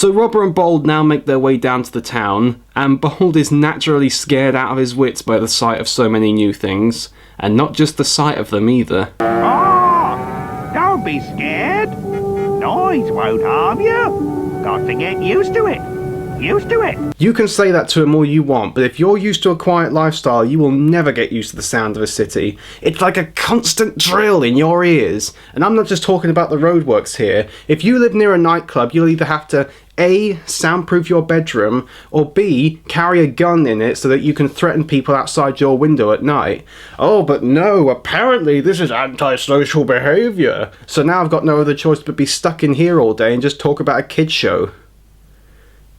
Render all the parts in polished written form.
So Robber and Bold now make their way down to the town, and Bold is naturally scared out of his wits by the sight of so many new things, and not just the sight of them either. Oh, don't be scared. Noise won't harm you. Got to get used to it. Used to it. You can say that to him all you want, but if you're used to a quiet lifestyle, you will never get used to the sound of a city. It's like a constant drill in your ears. And I'm not just talking about the roadworks here. If you live near a nightclub, you'll either have to A, soundproof your bedroom, or B, carry a gun in it so that you can threaten people outside your window at night. Oh, but no, apparently this is antisocial behaviour. So now I've got no other choice but be stuck in here all day and just talk about a kids show.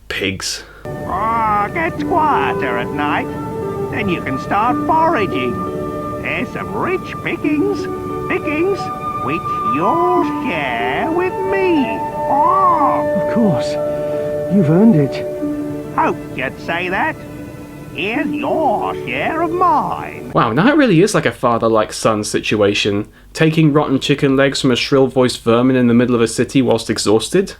Pigs. Oh, gets quieter at night. Then you can start foraging. There's some rich pickings, which you'll share with me. Oh, Of course. You've earned it. hoped you'd say that. Here's your share of mine. Wow, now it really is like a father-like-son situation. Taking rotten chicken legs from a shrill-voiced vermin in the middle of a city whilst exhausted.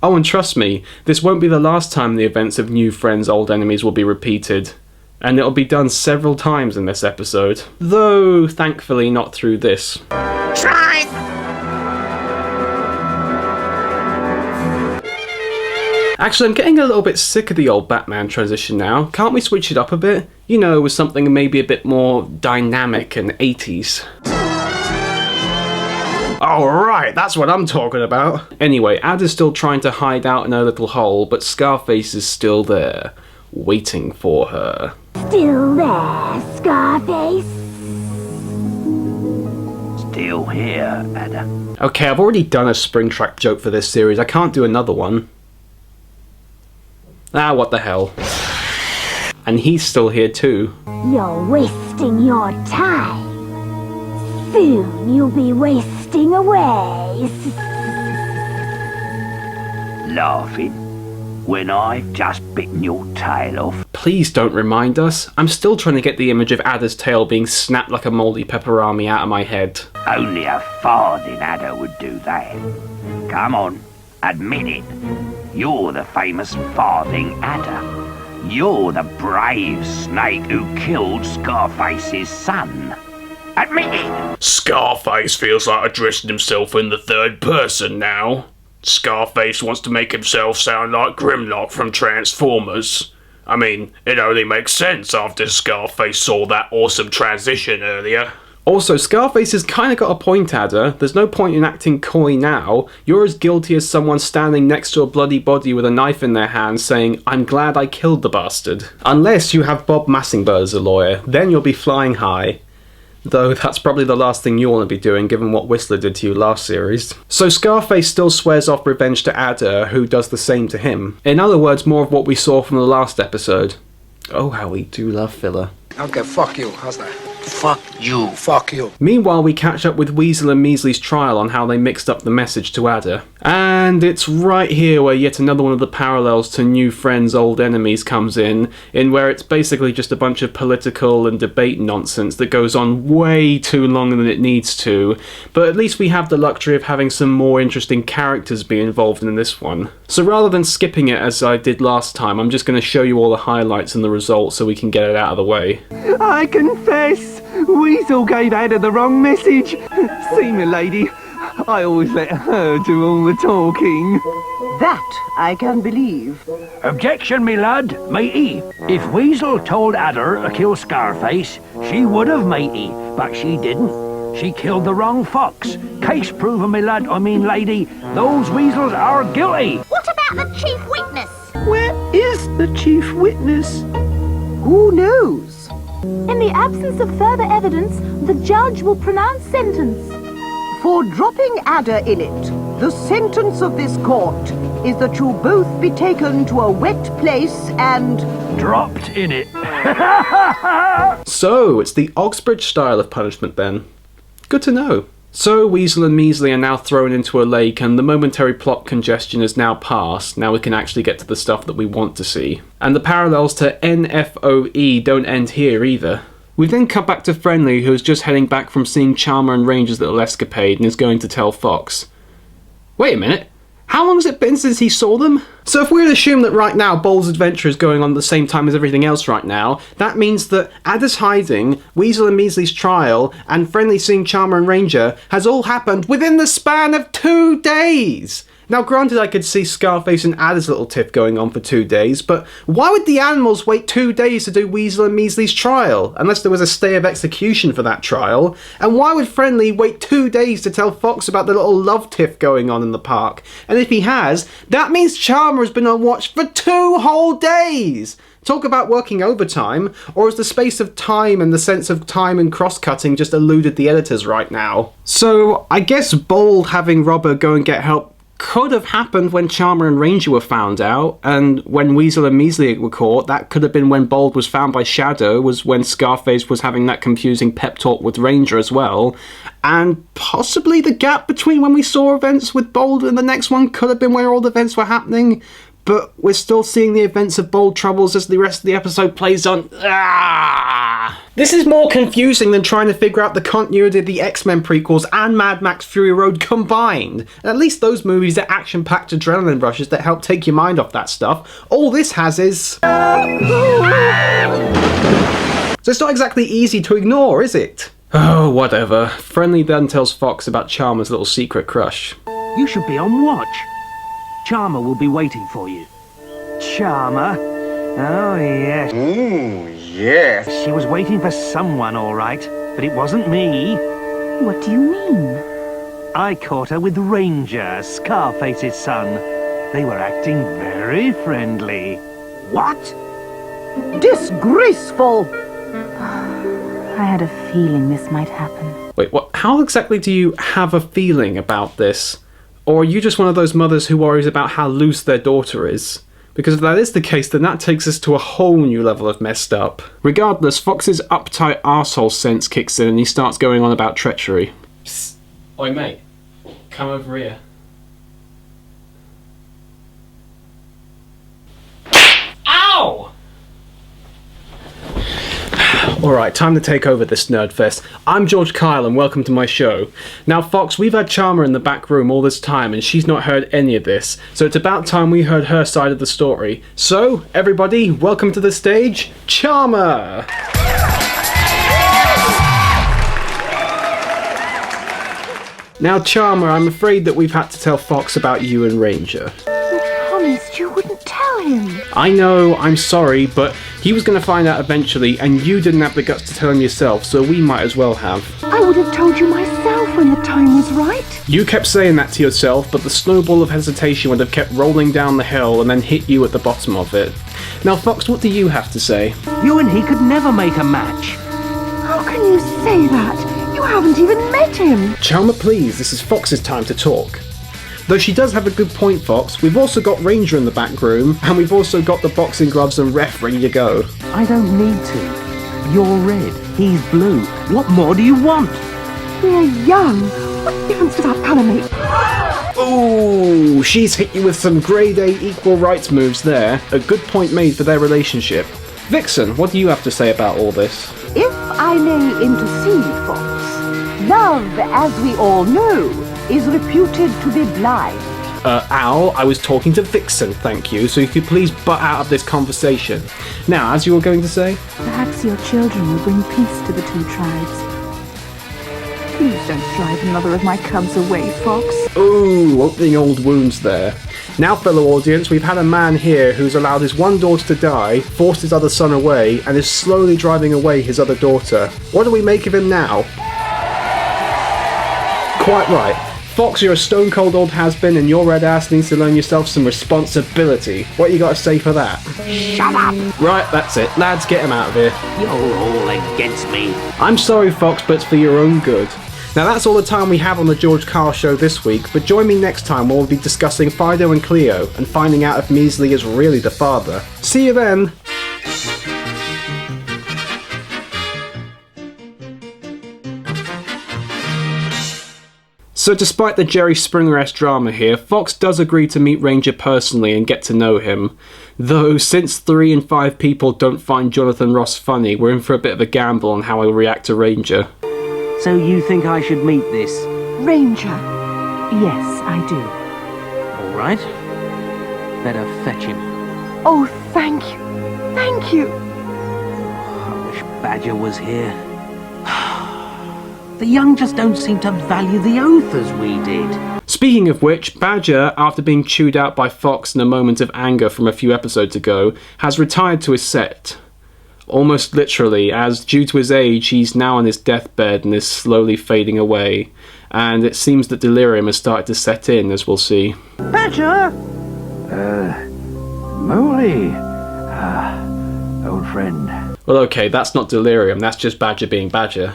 Oh, and trust me, this won't be the last time the events of New Friends, Old Enemies will be repeated. And it'll be done several times in this episode. Though, thankfully, not through this. Try. Actually, I'm getting a little bit sick of the old Batman transition now. Can't we switch it up a bit? You know, with something maybe a bit more dynamic and 80s. Alright, that's what I'm talking about. Anyway, Ada's still trying to hide out in her little hole, but Scarface is still there, waiting for her. Still there, Scarface? Still here, Ada. Okay, I've already done a Springtrap joke for this series, I can't do another one. Ah, what the hell. And he's still here too. You're wasting your time. Soon you'll be wasting away. Laughing when I've just bitten your tail off. Please don't remind us. I'm still trying to get the image of Ada's tail being snapped like a mouldy pepperami out of my head. Only a farthing Ada would do that. Come on, admit it. You're the famous Farthing Ada. You're the brave snake who killed Scarface's son. Admit it! Scarface feels like addressing himself in the third person now. Scarface wants to make himself sound like Grimlock from Transformers. I mean, it only makes sense after Scarface saw that awesome transition earlier. Also, Scarface has kind of got a point, Ada. There's no point in acting coy now. You're as guilty as someone standing next to a bloody body with a knife in their hand saying, "I'm glad I killed the bastard." Unless you have Bob Massingburg as a lawyer, then you'll be flying high. Though that's probably the last thing you want to be doing given what Whistler did to you last series. So Scarface still swears off revenge to Ada, who does the same to him. In other words, more of what we saw from the last episode. Oh, how we do love filler. Okay, fuck you. How's that? Fuck you. Fuck you. Meanwhile, we catch up with Weasel and Measley's trial on how they mixed up the message to Ada. And it's right here where yet another one of the parallels to New Friends, Old Enemies comes in where it's basically just a bunch of political and debate nonsense that goes on way too long than it needs to, but at least we have the luxury of having some more interesting characters be involved in this one. So rather than skipping it as I did last time, I'm just going to show you all the highlights and the results so we can get it out of the way. I confess, Weasel gave Ada the wrong message. See me, lady, I always let her do all the talking. That I can believe. Objection, me lad, matey. If Weasel told Ada to kill Scarface, she would have, matey, but she didn't. She killed the wrong fox. Case proven, me lad, I mean lady, those weasels are guilty. What about the chief witness? Where is the chief witness? Who knows? In the absence of further evidence, the judge will pronounce sentence. For dropping Ada in it, the sentence of this court is that you both be taken to a wet place and... Dropped in it. So, it's the Oxbridge style of punishment then. Good to know. So, Weasel and Measley are now thrown into a lake and the momentary plot congestion is now past. Now we can actually get to the stuff that we want to see. And the parallels to NFOE don't end here either. We then cut back to Friendly, who is just heading back from seeing Charmer and Ranger's little escapade and is going to tell Fox. Wait a minute, How long has it been since he saw them? So if we would assume that right now Bold's adventure is going on at the same time as everything else right now, that means that Ada's hiding, Weasel and Measley's trial, and Friendly seeing Charmer and Ranger has all happened within the span of 2 days! Now granted I could see Scarface and Ada's little tiff going on for 2 days, but why would the animals wait 2 days to do Weasel and Measley's trial, unless there was a stay of execution for that trial? And why would Friendly wait 2 days to tell Fox about the little love tiff going on in the park? And if he has, that means Charmer has been on watch for 2 whole days! Talk about working overtime, or has the space of time and the sense of time and cross-cutting just eluded the editors right now? So I guess Bold having Robber go and get help could have happened when Charmer and Ranger were found out, and when Weasel and Measley were caught, that could have been when Bold was found by Shadow, was when Scarface was having that confusing pep talk with Ranger as well, and possibly the gap between when we saw events with Bold and the next one could have been where all the events were happening, but we're still seeing the events of Bold Troubles as the rest of the episode plays on. This is more confusing than trying to figure out the continuity of the X-Men prequels and Mad Max Fury Road combined. At least those movies are action-packed adrenaline rushes that help take your mind off that stuff. All this has is... So it's not exactly easy to ignore, is it? Oh, whatever. Friendly then tells Fox about Charmer's little secret crush. You should be on watch. Charmer will be waiting for you. Charmer? Oh, yes. Yes. She was waiting for someone, all right, but it wasn't me. What do you mean? I caught her with Ranger, Scarface's son. They were acting very friendly. What? Disgraceful! I had a feeling this might happen. Wait, what? How exactly do you have a feeling about this? Or are you just one of those mothers who worries about how loose their daughter is? Because if that is the case, then that takes us to a whole new level of messed up. Regardless, Fox's uptight arsehole sense kicks in and he starts going on about treachery. Psst. Oi mate, come over here. Ow! Alright, time to take over this nerdfest. I'm George Kyle and welcome to my show. Now Fox, we've had Charmer in the back room all this time and she's not heard any of this, so it's about time we heard her side of the story. So, everybody, welcome to the stage, Charmer! Now Charmer, I'm afraid that we've had to tell Fox about you and Ranger. You promised you wouldn't tell him. I know, I'm sorry, but he was going to find out eventually, and you didn't have the guts to tell him yourself, so we might as well have. I would have told you myself when the time was right. You kept saying that to yourself, but the snowball of hesitation would have kept rolling down the hill and then hit you at the bottom of it. Now, Fox, what do you have to say? You and he could never make a match. How can you say that? You haven't even met him. Charmer, please, this is Fox's time to talk. Though she does have a good point, Fox, we've also got Ranger in the back room, and we've also got the boxing gloves and ref ready to go. I don't need to. You're red, he's blue. What more do you want? We're young. What difference does our colour make? Ooh, she's hit you with some grade A equal rights moves there. A good point made for their relationship. Vixen, what do you have to say about all this? If I may intercede, Fox, love, as we all know, is reputed to be blind. Al, I was talking to Vixen, thank you, so if you please butt out of this conversation. Now, as you were going to say? Perhaps your children will bring peace to the two tribes. Please don't drive another of my cubs away, Fox. Ooh, opening old wounds there. Now, fellow audience, we've had a man here who's allowed his one daughter to die, forced his other son away, and is slowly driving away his other daughter. What do we make of him now? Quite right. Fox, you're a stone-cold old has-been and your red ass needs to learn yourself some responsibility. What you got to say for that? Shut up! Right, that's it. Lads, get him out of here. You're all against me. I'm sorry, Fox, but it's for your own good. Now that's all the time we have on the George Carl Show this week, but join me next time where we'll be discussing Fido and Cleo and finding out if Measley is really the father. See you then! So despite the Jerry Springer-esque drama here, Fox does agree to meet Ranger personally and get to know him. Though, since 3 in 5 people don't find Jonathan Ross funny, we're in for a bit of a gamble on how he'll react to Ranger. So you think I should meet this? Ranger. Yes, I do. right. Better fetch him. Oh, thank you. Thank you. I wish Badger was here. The young just don't seem to value the oath as we did. Speaking of which, Badger, after being chewed out by Fox in a moment of anger from a few episodes ago, has retired to his set. Almost literally, as due to his age, he's now on his deathbed and is slowly fading away. And it seems that delirium has started to set in, as we'll see. Badger! Moley. Old friend. Well, okay, that's not delirium, that's just Badger being Badger.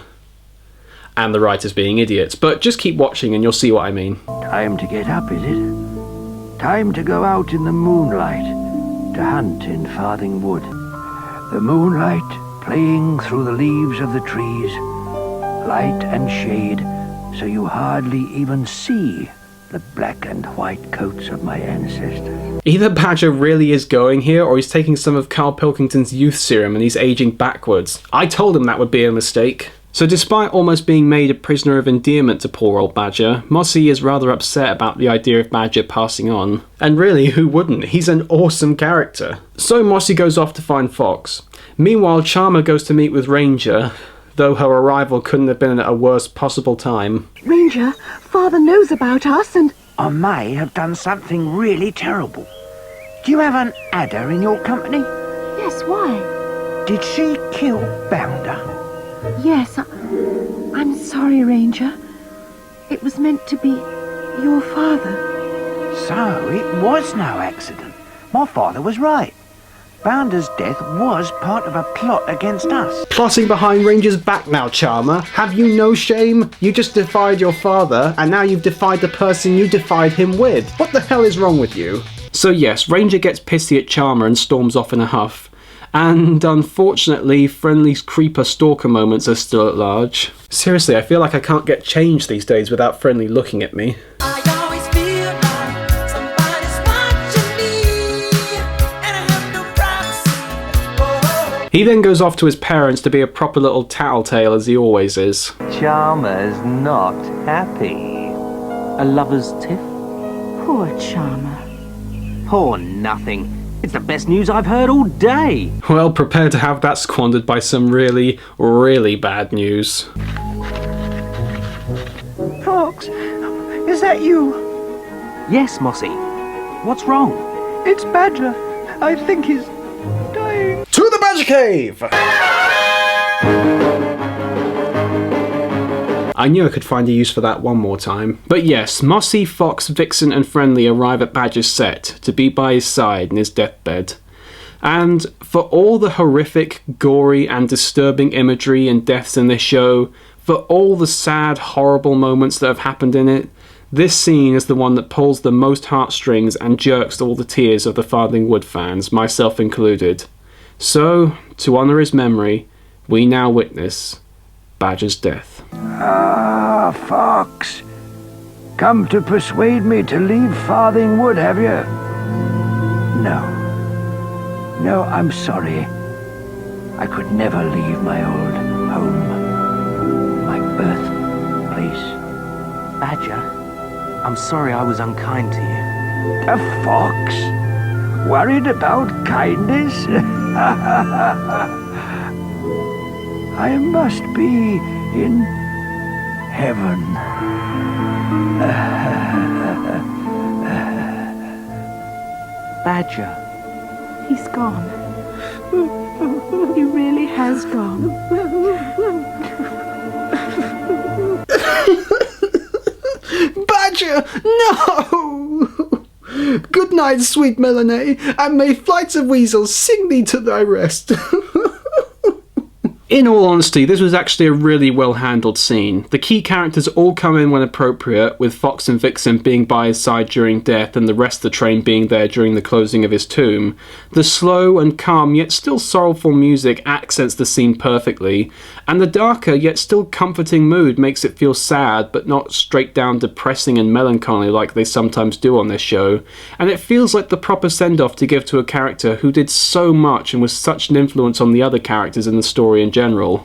And the writers being idiots. But just keep watching and you'll see what I mean. Time to get up, is it? Time to go out in the moonlight to hunt in Farthing Wood. The moonlight playing through the leaves of the trees, light and shade, so you hardly even see the black and white coats of my ancestors. Either Badger really is going here, or he's taking some of Carl Pilkington's youth serum and he's aging backwards. I told him that would be a mistake. So despite almost being made a prisoner of endearment to poor old Badger, Mossy is rather upset about the idea of Badger passing on. And really, who wouldn't? He's an awesome character. So Mossy goes off to find Fox. Meanwhile, Charmer goes to meet with Ranger, though her arrival couldn't have been at a worse possible time. Ranger, Father knows about us and... I may have done something really terrible. Do you have an adder in your company? Yes, why? Did she kill Bounder? Yes, I'm sorry, Ranger. It was meant to be your father. So, it was no accident. My father was right. Bounder's death was part of a plot against us. Plotting behind Ranger's back now, Charmer. Have you no shame? You just defied your father, and now you've defied the person you defied him with. What the hell is wrong with you? So yes, Ranger gets pissy at Charmer and storms off in a huff. And unfortunately, Friendly's creeper stalker moments are still at large. Seriously, I feel like I can't get changed these days without Friendly looking at me. He then goes off to his parents to be a proper little tattletale as he always is. Charmer's not happy. A lover's tiff? Poor Charmer. Poor nothing. It's the best news I've heard all day. Well, prepare to have that squandered by some really, really bad news. Fox, is that you? Yes, Mossy. What's wrong? It's Badger. I think he's dying. To the Badger Cave! I knew I could find a use for that one more time. But yes, Mossy, Fox, Vixen and Friendly arrive at Badger's set to be by his side in his deathbed. And for all the horrific, gory and disturbing imagery and deaths in this show, for all the sad, horrible moments that have happened in it, this scene is the one that pulls the most heartstrings and jerks all the tears of the Farthing Wood fans, myself included. So, to honour his memory, we now witness Badger's death. Ah, Fox. Come to persuade me to leave Farthing Wood, have you? No. No, I'm sorry. I could never leave my old home. My birthplace. Badger, I'm sorry I was unkind to you. A fox? Worried about kindness? I must be in heaven. Badger. He's gone. He really has gone. Badger! No! Good night, sweet Melanie, and may flights of weasels sing thee to thy rest. In all honesty, this was actually a really well handled scene. The key characters all come in when appropriate, with Fox and Vixen being by his side during death and the rest of the train being there during the closing of his tomb. The slow and calm yet still sorrowful music accents the scene perfectly, and the darker yet still comforting mood makes it feel sad but not straight down depressing and melancholy like they sometimes do on this show, and it feels like the proper send-off to give to a character who did so much and was such an influence on the other characters in the story in general.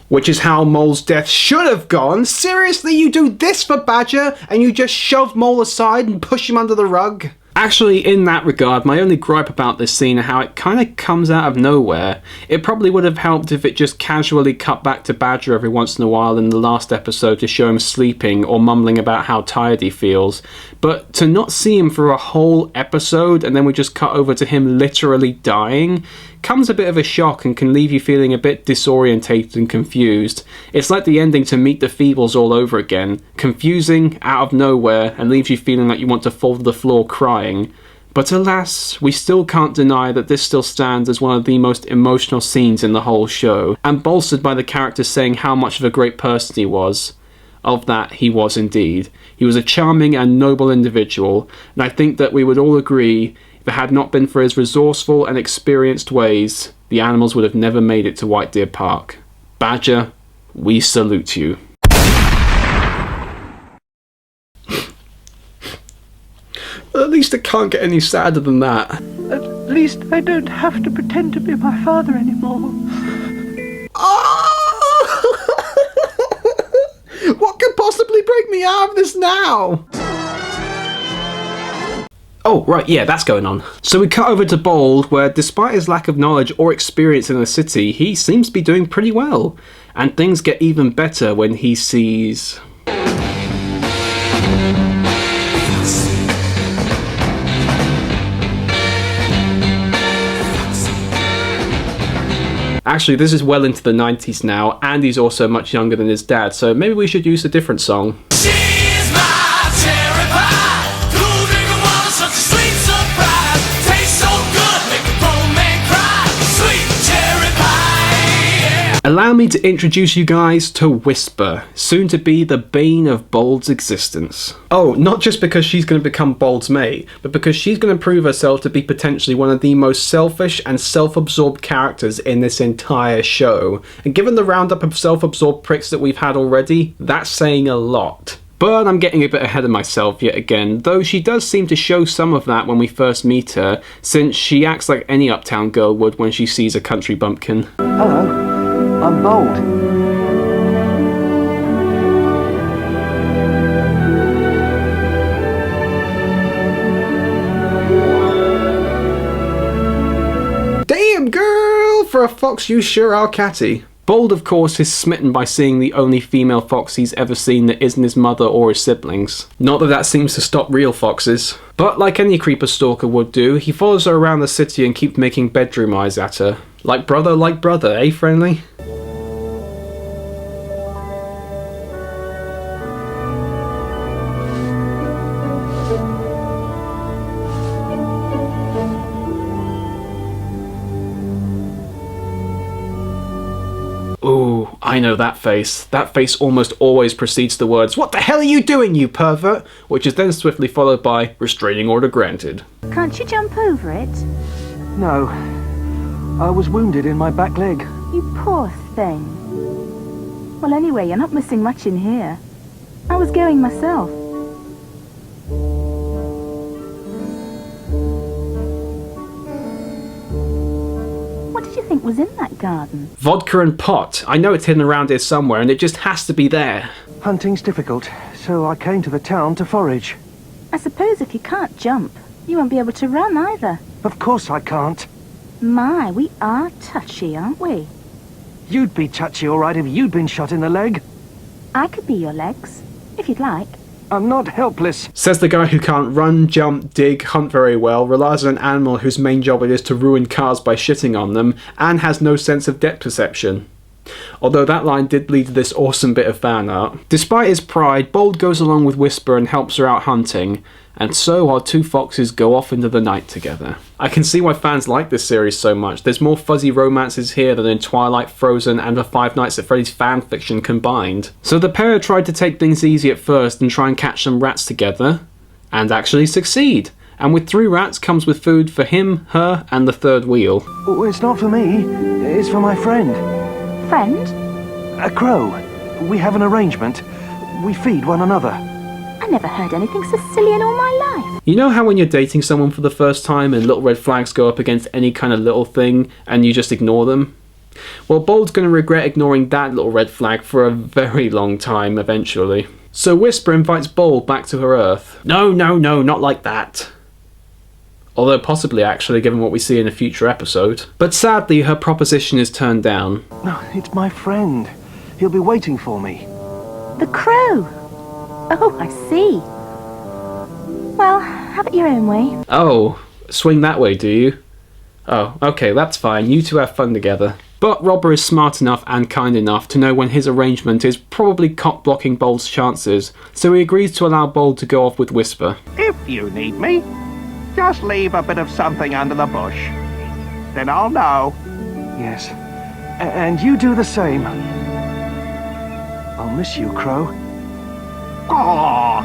Which is how Mole's death should have gone. Seriously, you do this for Badger and you just shove Mole aside and push him under the rug? Actually, in that regard, my only gripe about this scene is how it kind of comes out of nowhere. It probably would have helped if it just casually cut back to Badger every once in a while in the last episode to show him sleeping or mumbling about how tired he feels. But to not see him for a whole episode and then we just cut over to him literally dying comes a bit of a shock and can leave you feeling a bit disorientated and confused. It's like the ending to Meet the Feebles all over again. Confusing, out of nowhere, and leaves you feeling like you want to fall to the floor crying. But alas, we still can't deny that this still stands as one of the most emotional scenes in the whole show, and bolstered by the character saying how much of a great person he was. Of that, he was indeed. He was a charming and noble individual, and I think that we would all agree if it had not been for his resourceful and experienced ways, the animals would have never made it to White Deer Park. Badger, we salute you. At least it can't get any sadder than that. At least I don't have to pretend to be my father anymore. What could possibly break me out of this now? Oh, right, yeah, that's going on. So we cut over to Bold, where despite his lack of knowledge or experience in the city, he seems to be doing pretty well. And things get even better when he sees... Actually, this is well into the 90s now, and he's also much younger than his dad, so maybe we should use a different song. She's my cherry pie, cool drinking water, such a sweet surprise. Tastes so good, make a grown man cry. Sweet cherry pie, yeah. Allow me to introduce you guys to Whisper, soon to be the bane of Bold's existence. Oh, not just because she's going to become Bold's mate, but because she's going to prove herself to be potentially one of the most selfish and self-absorbed characters in this entire show. And given the roundup of self-absorbed pricks that we've had already, that's saying a lot. But I'm getting a bit ahead of myself yet again, though she does seem to show some of that when we first meet her, since she acts like any uptown girl would when she sees a country bumpkin. Hello, I'm Bold. Damn, girl! For a fox, you sure are catty. Bold, of course, is smitten by seeing the only female fox he's ever seen that isn't his mother or his siblings. Not that that seems to stop real foxes. But like any creeper stalker would do, he follows her around the city and keeps making bedroom eyes at her. Like brother, eh, friendly? Ooh, I know that face. That face almost always precedes the words, "What the hell are you doing, you pervert?" Which is then swiftly followed by, "Restraining order granted." Can't you jump over it? No, I was wounded in my back leg. You poor thing. Well, anyway, you're not missing much in here. I was going myself. What did you think was in that garden? Vodka and pot. I know it's hidden around here somewhere and it just has to be there. Hunting's difficult, so I came to the town to forage. I suppose if you can't jump, you won't be able to run either. Of course I can't. My, we are touchy, aren't we? You'd be touchy all right if you'd been shot in the leg. I could be your legs, if you'd like. I'm not helpless. Says the guy who can't run, jump, dig, hunt very well, relies on an animal whose main job it is to ruin cars by shitting on them, and has no sense of depth perception. Although that line did lead to this awesome bit of fan art. Despite his pride, Bold goes along with Whisper and helps her out hunting, and so our two foxes go off into the night together. I can see why fans like this series so much. There's more fuzzy romances here than in Twilight, Frozen, and the Five Nights at Freddy's fanfiction combined. So the pair tried to take things easy at first and try and catch some rats together, and actually succeed. And with 3 rats comes with food for him, her, and the third wheel. Oh, it's not for me, it's for my friend. Friend? A crow. We have an arrangement. We feed one another. I never heard anything so silly in all my life. You know how when you're dating someone for the first time and little red flags go up against any kind of little thing and you just ignore them? Well, Bold's going to regret ignoring that little red flag for a very long time eventually. So Whisper invites Bold back to her Earth. No, not like that. Although possibly actually, given what we see in a future episode. But sadly, her proposition is turned down. No, it's my friend. He'll be waiting for me. The crow. Oh, I see. Well, have it your own way. Oh, swing that way, do you? Oh, okay, that's fine. You two have fun together. But Robber is smart enough and kind enough to know when his arrangement is probably cock-blocking Bold's chances, so he agrees to allow Bold to go off with Whisper. If you need me, just leave a bit of something under the bush. Then I'll know. Yes. And you do the same. I'll miss you, Crow. Oh,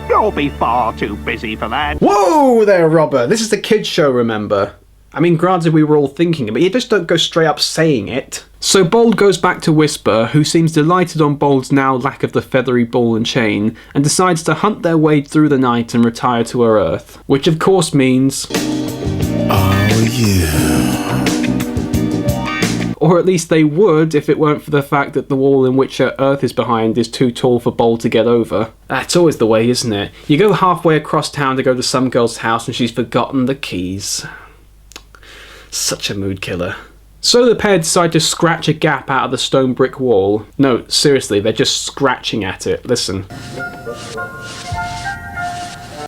you'll be far too busy for that. Whoa there, Robber! This is the kids' show, remember? I mean, granted we were all thinking it, but you just don't go straight up saying it. So Bold goes back to Whisper, who seems delighted on Bold's now lack of the feathery ball and chain, and decides to hunt their way through the night and retire to her Earth. Which of course means... Oh yeah. Or at least they would if it weren't for the fact that the wall in which her Earth is behind is too tall for Bold to get over. That's always the way, isn't it? You go halfway across town to go to some girl's house and she's forgotten the keys. Such a mood killer. So the pair decide to scratch a gap out of the stone brick wall. No, seriously, they're just scratching at it. Listen.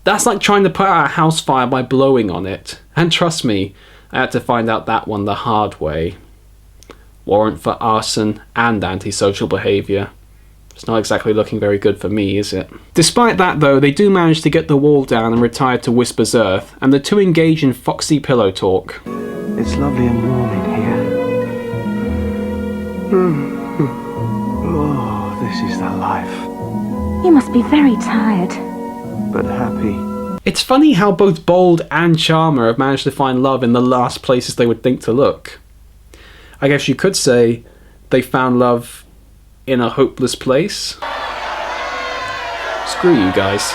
That's like trying to put out a house fire by blowing on it. And trust me, I had to find out that one the hard way. Warrant for arson and antisocial behaviour. It's not exactly looking very good for me, is it? Despite that though, they do manage to get the wall down and retire to Whisper's Earth, and the two engage in foxy pillow talk. It's lovely and warm in here. Oh, this is the life. You must be very tired. But happy. It's funny how both Bold and Charmer have managed to find love in the last places they would think to look. I guess you could say they found love in a hopeless place. Screw you guys.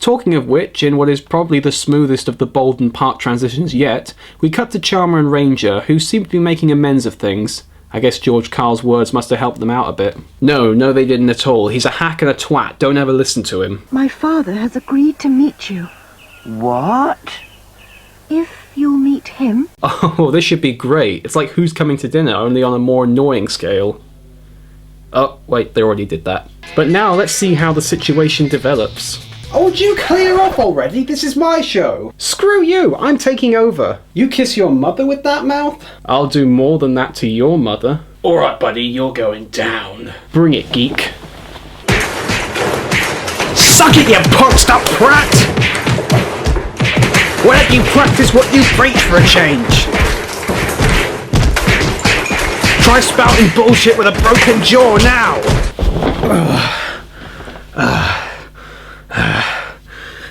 Talking of which, in what is probably the smoothest of the Bold and Park transitions yet, we cut to Charmer and Ranger, who seem to be making amends of things. I guess George Carl's words must have helped them out a bit. No, they didn't at all. He's a hack and a twat. Don't ever listen to him. My father has agreed to meet you. What? If you'll meet him. Oh, this should be great. It's like Who's Coming to Dinner, only on a more annoying scale. Oh, wait, they already did that. But now let's see how the situation develops. Oh, would you clear up already? This is my show. Screw you, I'm taking over. You kiss your mother with that mouth? I'll do more than that to your mother. Alright, buddy, you're going down. Bring it, geek. Suck it, you punched up prat! Why don't you practice what you preach for a change? Try spouting bullshit with a broken jaw now!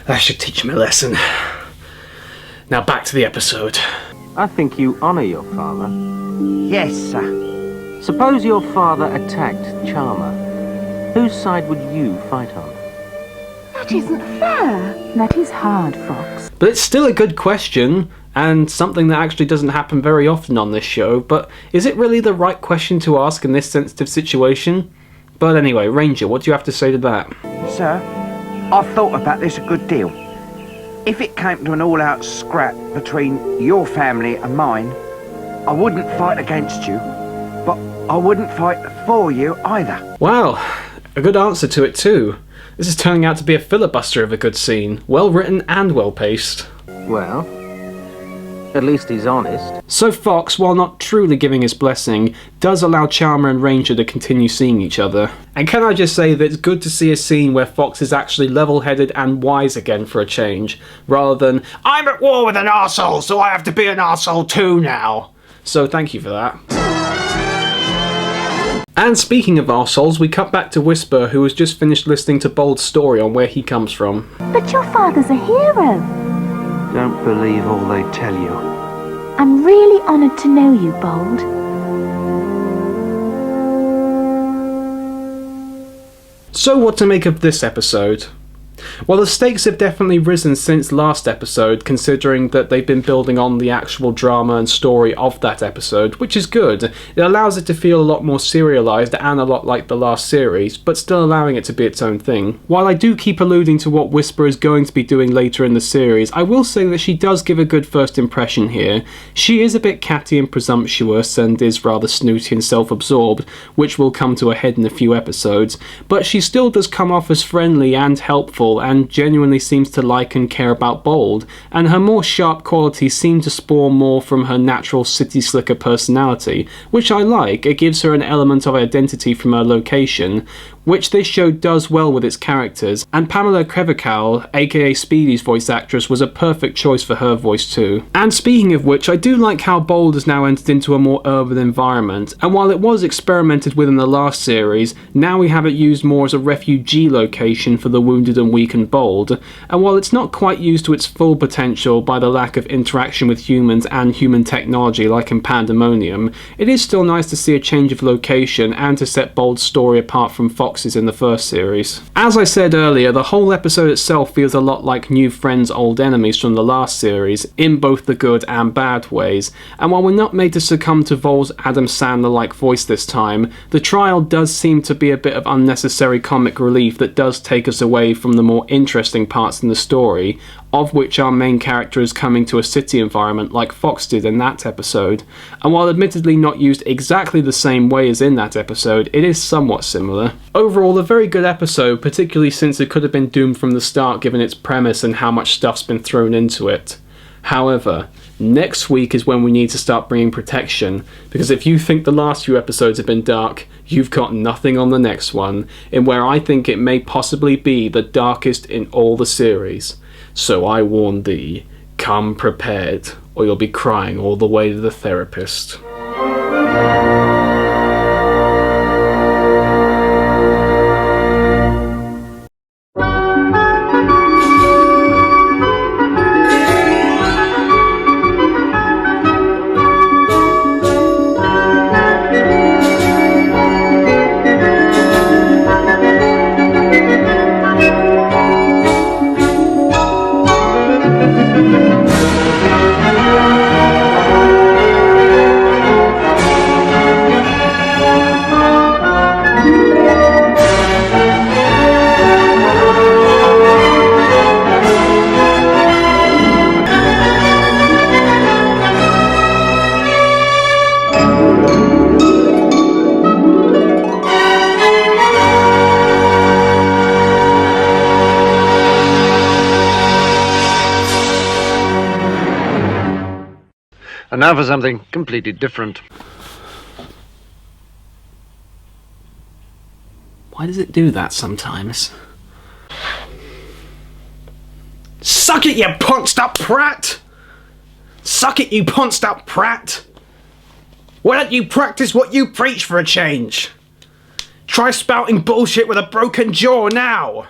That should teach him a lesson. Now back to the episode. I think you honour your father. Yes, sir. Suppose your father attacked Charmer. Whose side would you fight on? That isn't fair. That is hard, Fox. But it's still a good question, and something that actually doesn't happen very often on this show, but is it really the right question to ask in this sensitive situation? But anyway, Ranger, what do you have to say to that? Sir, I've thought about this a good deal. If it came to an all-out scrap between your family and mine, I wouldn't fight against you, but I wouldn't fight for you either. Wow, a good answer to it too. This is turning out to be a filibuster of a good scene. Well written and well paced. Well, at least he's honest. So Fox, while not truly giving his blessing, does allow Charmer and Ranger to continue seeing each other. And can I just say that it's good to see a scene where Fox is actually level-headed and wise again for a change, rather than, I'm at war with an arsehole, so I have to be an arsehole too now. So thank you for that. And speaking of arseholes, we cut back to Whisper, who has just finished listening to Bold's story on where he comes from. But your father's a hero. Don't believe all they tell you. I'm really honoured to know you, Bold. So what to make of this episode? Well, the stakes have definitely risen since last episode, considering that they've been building on the actual drama and story of that episode, which is good. It allows it to feel a lot more serialised and a lot like the last series, but still allowing it to be its own thing. While I do keep alluding to what Whisper is going to be doing later in the series, I will say that she does give a good first impression here. She is a bit catty and presumptuous and is rather snooty and self-absorbed, which will come to a head in a few episodes, but she still does come off as friendly and helpful and genuinely seems to like and care about Bold, and her more sharp qualities seem to spawn more from her natural city slicker personality, which I like. It gives her an element of identity from her location, which this show does well with its characters, and Pamela Krevical, aka Speedy's voice actress, was a perfect choice for her voice too. And speaking of which, I do like how Bold has now entered into a more urban environment, and while it was experimented with in the last series, now we have it used more as a refugee location for the wounded and weak and Bold, and while it's not quite used to its full potential by the lack of interaction with humans and human technology like in Pandemonium, it is still nice to see a change of location and to set Bold's story apart from Fox's in the first series. As I said earlier, the whole episode itself feels a lot like new friends, old enemies from the last series, in both the good and bad ways, and while we're not made to succumb to Vol's Adam Sandler-like voice this time, the trial does seem to be a bit of unnecessary comic relief that does take us away from the more interesting parts in the story, of which our main character is coming to a city environment like Fox did in that episode, and while admittedly not used exactly the same way as in that episode, it is somewhat similar. Overall, a very good episode, particularly since it could have been doomed from the start given its premise and how much stuff's been thrown into it. However, next week is when we need to start bringing protection, because if you think the last few episodes have been dark, you've got nothing on the next one, in where I think it may possibly be the darkest in all the series. So I warn thee, come prepared, or you'll be crying all the way to the therapist. And now for something completely different. Why does it do that sometimes? Suck it, you punched up prat! Suck it, you punched up prat! Why don't you practice what you preach for a change? Try spouting bullshit with a broken jaw now!